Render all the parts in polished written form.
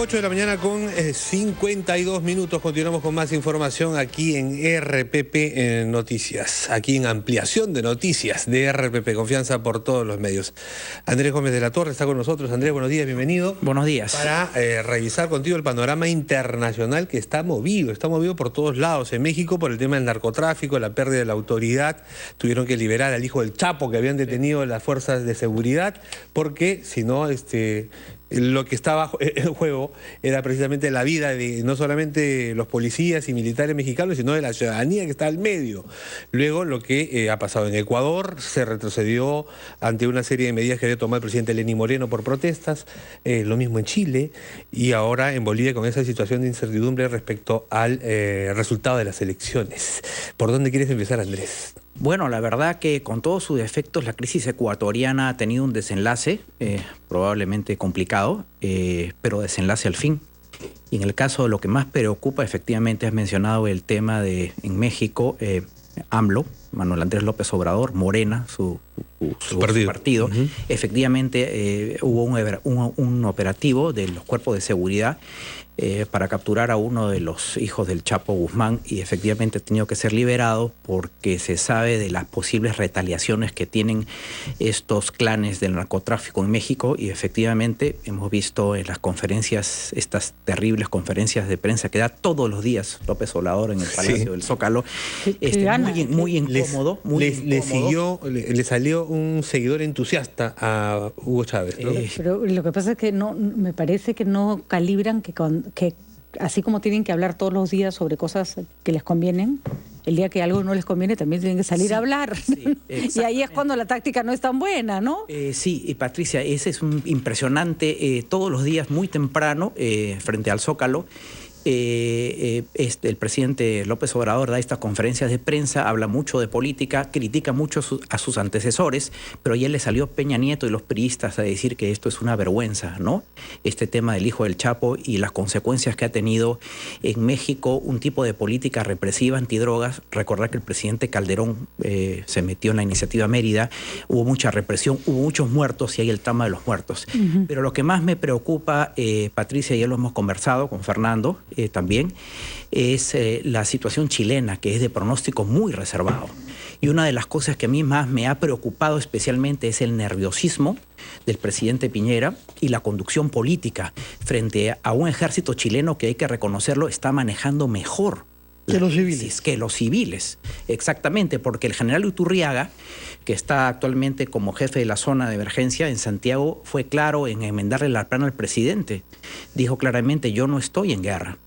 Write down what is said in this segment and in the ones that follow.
8 de la mañana con 52 minutos. Continuamos con más información aquí en RPP Noticias. Aquí en ampliación de noticias de RPP. Confianza por todos los medios. Andrés Gómez de la Torre está con nosotros. Andrés, buenos días, bienvenido. Buenos días. Para revisar contigo el panorama internacional que está movido por todos lados. En México por el tema del narcotráfico, la pérdida de la autoridad. Tuvieron que liberar al hijo del Chapo que habían detenido las fuerzas de seguridad porque si no, lo que estaba en juego era precisamente la vida de no solamente los policías y militares mexicanos, sino de la ciudadanía que está al medio. Luego lo que ha pasado en Ecuador, se retrocedió ante una serie de medidas que había tomado el presidente Lenín Moreno por protestas, lo mismo en Chile, y ahora en Bolivia con esa situación de incertidumbre respecto al resultado de las elecciones. ¿Por dónde quieres empezar, Andrés? Bueno, la verdad que con todos sus defectos la crisis ecuatoriana ha tenido un desenlace probablemente complicado, pero desenlace al fin. Y en el caso de lo que más preocupa, efectivamente has mencionado el tema de en México, AMLO, Manuel Andrés López Obrador, Morena, su partido. Efectivamente hubo un operativo de los cuerpos de seguridad para capturar a uno de los hijos del Chapo Guzmán y efectivamente ha tenido que ser liberado porque se sabe de las posibles retaliaciones que tienen estos clanes del narcotráfico en México y efectivamente hemos visto en las conferencias, estas terribles conferencias de prensa que da todos los días López Obrador en el Palacio del Zócalo, muy incómodo. Le salió un seguidor entusiasta a Hugo Chávez, ¿no? Pero lo que pasa es que no, me parece que no calibran que así como tienen que hablar todos los días sobre cosas que les convienen, el día que algo no les conviene también tienen que salir a hablar. Sí, y ahí es cuando la táctica no es tan buena, ¿no? Sí, y Patricia, ese es un impresionante, todos los días muy temprano, frente al Zócalo, el presidente López Obrador da estas conferencias de prensa, habla mucho de política, critica mucho a sus antecesores, pero ayer le salió Peña Nieto y los priistas a decir que esto es una vergüenza, ¿no? Este tema del hijo del Chapo y las consecuencias que ha tenido en México un tipo de política represiva antidrogas. Recordar que el presidente Calderón se metió en la iniciativa Mérida, hubo mucha represión, hubo muchos muertos y hay el tema de los muertos. Pero lo que más me preocupa, Patricia, ya lo hemos conversado con Fernando, también, es la situación chilena, que es de pronóstico muy reservado. Y una de las cosas que a mí más me ha preocupado especialmente es el nerviosismo del presidente Piñera y la conducción política frente a un ejército chileno que hay que reconocerlo está manejando mejor que los civiles. Que los civiles, exactamente, porque el general Iturriaga, que está actualmente como jefe de la zona de emergencia en Santiago, fue claro en enmendarle la plana al presidente. Dijo claramente, yo no estoy en guerra.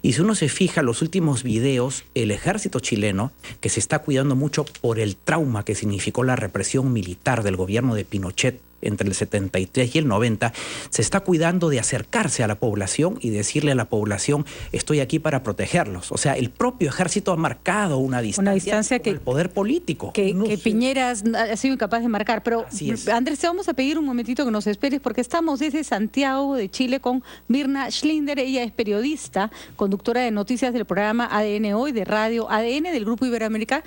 Y si uno se fija en los últimos videos, el ejército chileno, que se está cuidando mucho por el trauma que significó la represión militar del gobierno de Pinochet entre el 73 y el 90, se está cuidando de acercarse a la población y decirle a la población, estoy aquí para protegerlos. O sea, el propio ejército ha marcado una distancia con el poder político. Que Piñera ha sido incapaz de marcar. Pero, Andrés, te vamos a pedir un momentito que nos esperes porque estamos desde Santiago de Chile con Mirna Schlinder. Ella es periodista, conductora de noticias del programa ADN Hoy, de Radio ADN, del Grupo Iberoamérica.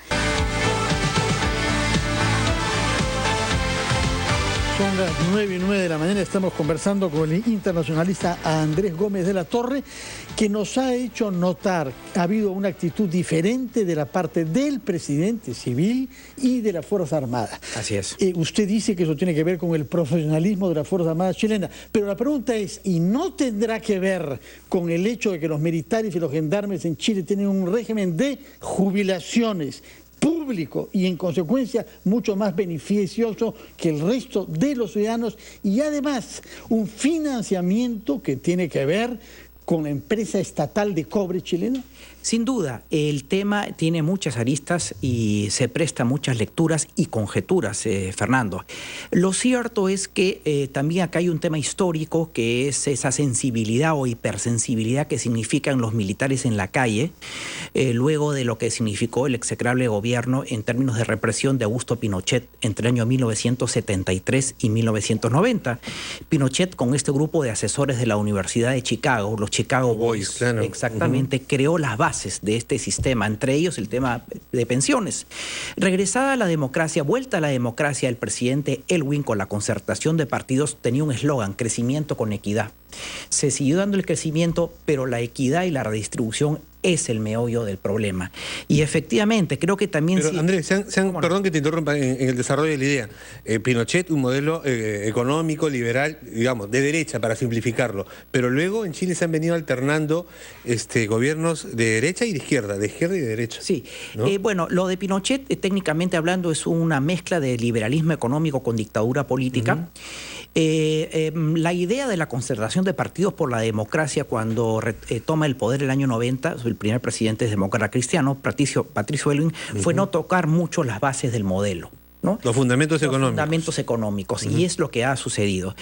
Son las 9:09 de la mañana, estamos conversando con el internacionalista Andrés Gómez de la Torre, que nos ha hecho notar que ha habido una actitud diferente de la parte del presidente civil y de las Fuerzas Armadas. Así es. Usted dice que eso tiene que ver con el profesionalismo de las Fuerzas Armadas chilenas, pero la pregunta es, ¿y no tendrá que ver con el hecho de que los militares y los gendarmes en Chile tienen un régimen de jubilaciones público y en consecuencia mucho más beneficioso que el resto de los ciudadanos y además un financiamiento que tiene que ver con la empresa estatal de cobre chilena? Sin duda, el tema tiene muchas aristas y se presta muchas lecturas y conjeturas, Fernando. Lo cierto es que también acá hay un tema histórico que es esa sensibilidad o hipersensibilidad que significan los militares en la calle, luego de lo que significó el execrable gobierno en términos de represión de Augusto Pinochet entre el año 1973 y 1990. Pinochet, con este grupo de asesores de la Universidad de Chicago, los Chicago Boys, claro. exactamente, creó las bases bases de este sistema, entre ellos el tema de pensiones. Regresada a la democracia, vuelta a la democracia, el presidente Elwin, con la concertación de partidos, tenía un eslogan: crecimiento con equidad. Se siguió dando el crecimiento, pero la equidad y la redistribución es el meollo del problema. Y efectivamente, creo que también... Pero, Andrés, perdón que te interrumpa en el desarrollo de la idea. Pinochet, un modelo económico, liberal, digamos, de derecha, para simplificarlo. Pero luego en Chile se han venido alternando gobiernos de derecha y de izquierda y de derecha. Sí. ¿No? Bueno, lo de Pinochet, técnicamente hablando, es una mezcla de liberalismo económico con dictadura política. La idea de la concertación de partidos por la democracia, cuando toma el poder el año 90, el primer presidente demócrata cristiano, Patricio Elwin, fue no tocar mucho las bases del modelo, ¿no? Los fundamentos económicos. Fundamentos económicos, y es lo que ha sucedido.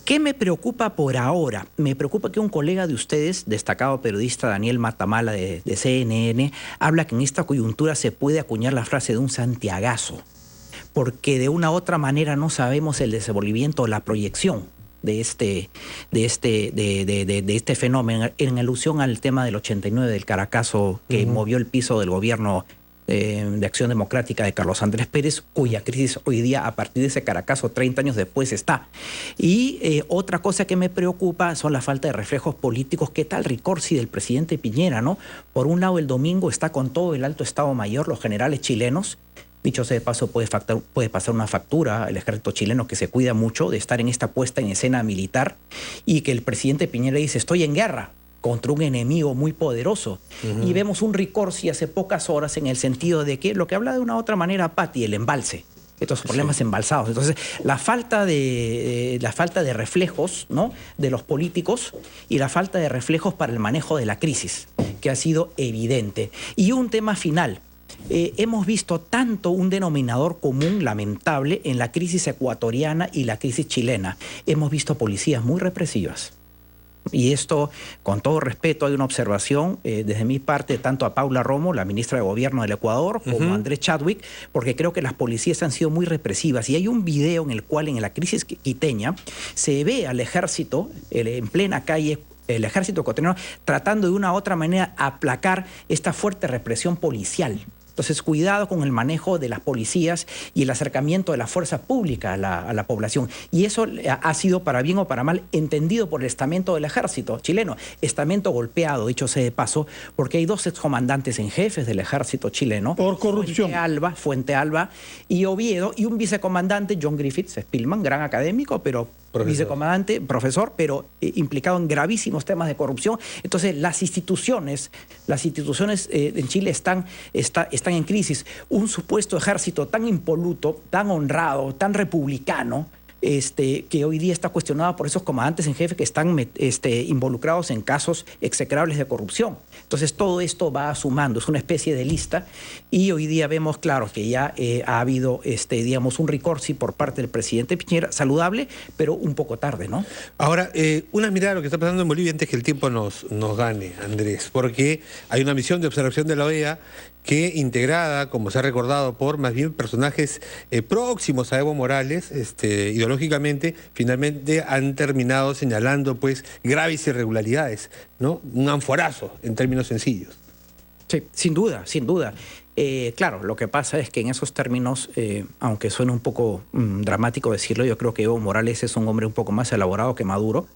¿Qué me preocupa por ahora? Me preocupa que un colega de ustedes, destacado periodista Daniel Matamala de CNN, habla que en esta coyuntura se puede acuñar la frase de un santiagazo, porque de una u otra manera no sabemos el desenvolvimiento o la proyección de este fenómeno, en alusión al tema del 89 del Caracazo, que movió el piso del gobierno de Acción Democrática de Carlos Andrés Pérez, cuya crisis hoy día, a partir de ese Caracazo, 30 años después, está. Y otra cosa que me preocupa son la falta de reflejos políticos. ¿Qué tal Ricorsi del presidente Piñera, no? Por un lado, el domingo está con todo el alto Estado Mayor, los generales chilenos. Dicho sea de paso, puede pasar una factura al ejército chileno, que se cuida mucho de estar en esta puesta en escena militar, y que el presidente Piñera dice: estoy en guerra contra un enemigo muy poderoso. Y vemos un Ricorsi hace pocas horas, en el sentido de que lo que habla de una u otra manera, Patti, el embalse, estos problemas embalsados. Entonces, la falta de reflejos, ¿no?, de los políticos, y la falta de reflejos para el manejo de la crisis, que ha sido evidente. Y un tema final. Hemos visto tanto un denominador común lamentable en la crisis ecuatoriana y la crisis chilena. Hemos visto policías muy represivas. Y esto, con todo respeto, hay una observación desde mi parte, tanto a Paula Romo, la ministra de Gobierno del Ecuador, como a Andrés Chadwick, porque creo que las policías han sido muy represivas. Y hay un video en el cual, en la crisis quiteña, se ve al ejército en plena calle, el ejército ecuatoriano, tratando de una u otra manera aplacar esta fuerte represión policial. Entonces, cuidado con el manejo de las policías y el acercamiento de la fuerza pública a la población. Y eso ha sido, para bien o para mal, entendido por el estamento del ejército chileno. Estamento golpeado, dicho sea de paso, porque hay dos excomandantes en jefes del ejército chileno. Por corrupción. Fuente Alba y Oviedo, y un vicecomandante, John Griffiths Spillman, gran académico, pero vicecomandante, profesor, pero implicado en gravísimos temas de corrupción. Entonces, las instituciones en Chile están en crisis. Un supuesto ejército tan impoluto, tan honrado, tan republicano, que hoy día está cuestionado por esos comandantes en jefe que están involucrados en casos execrables de corrupción. Entonces, todo esto va sumando, es una especie de lista, y hoy día vemos, claro, que ya ha habido, digamos, un Ricorsi por parte del presidente Piñera, saludable, pero un poco tarde, ¿no? Ahora, una mirada a lo que está pasando en Bolivia antes que el tiempo nos gane, Andrés, porque hay una misión de observación de la OEA que, integrada, como se ha recordado, por más bien personajes próximos a Evo Morales, ideológicamente, finalmente han terminado señalando, pues, graves irregularidades, ¿no? Un anforazo, en términos sencillos. Sí, sin duda, sin duda. Claro, lo que pasa es que en esos términos, aunque suene un poco dramático decirlo, yo creo que Evo Morales es un hombre un poco más elaborado que Maduro,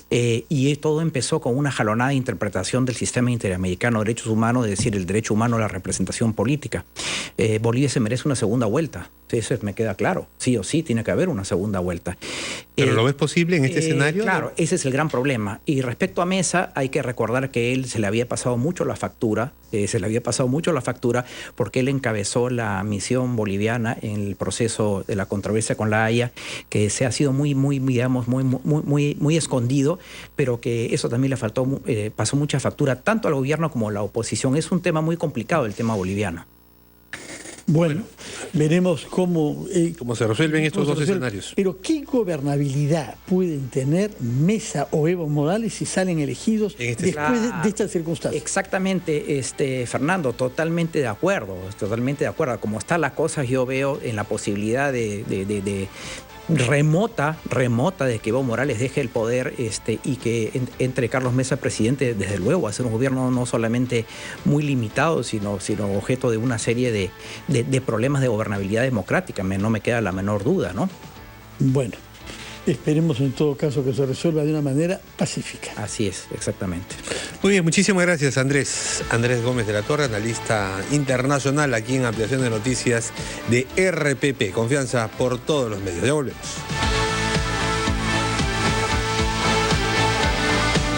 y todo empezó con una jalonada interpretación del sistema interamericano de derechos humanos, es decir, el derecho humano a la representación política. Bolivia se merece una segunda vuelta, eso me queda claro, sí o sí tiene que haber una segunda vuelta. ¿Pero lo ves posible en este escenario? Claro, ese es el gran problema. Y respecto a Mesa, hay que recordar que él se le había pasado mucho la factura, porque él encabezó la misión boliviana en el proceso de la controversia con la Haya, que se ha sido muy escondido, pero que eso también le pasó mucha factura tanto al gobierno como a la oposición. Es un tema muy complicado el tema boliviano. Bueno, veremos cómo se resuelven estos dos escenarios. Pero ¿qué gobernabilidad pueden tener Mesa o Evo Morales si salen elegidos después de estas circunstancias? Exactamente, Fernando, totalmente de acuerdo. Como está la cosa, yo veo en la posibilidad de remota de que Evo Morales deje el poder y que entre Carlos Mesa presidente, desde luego, a ser un gobierno no solamente muy limitado, sino objeto de una serie de problemas de gobernabilidad democrática. No me queda la menor duda, ¿no? Bueno, esperemos en todo caso que se resuelva de una manera pacífica. Así es, exactamente. Muy bien, muchísimas gracias, Andrés. Andrés Gómez de la Torre, analista internacional aquí en Ampliación de Noticias de RPP. Confianza por todos los medios. Ya volvemos.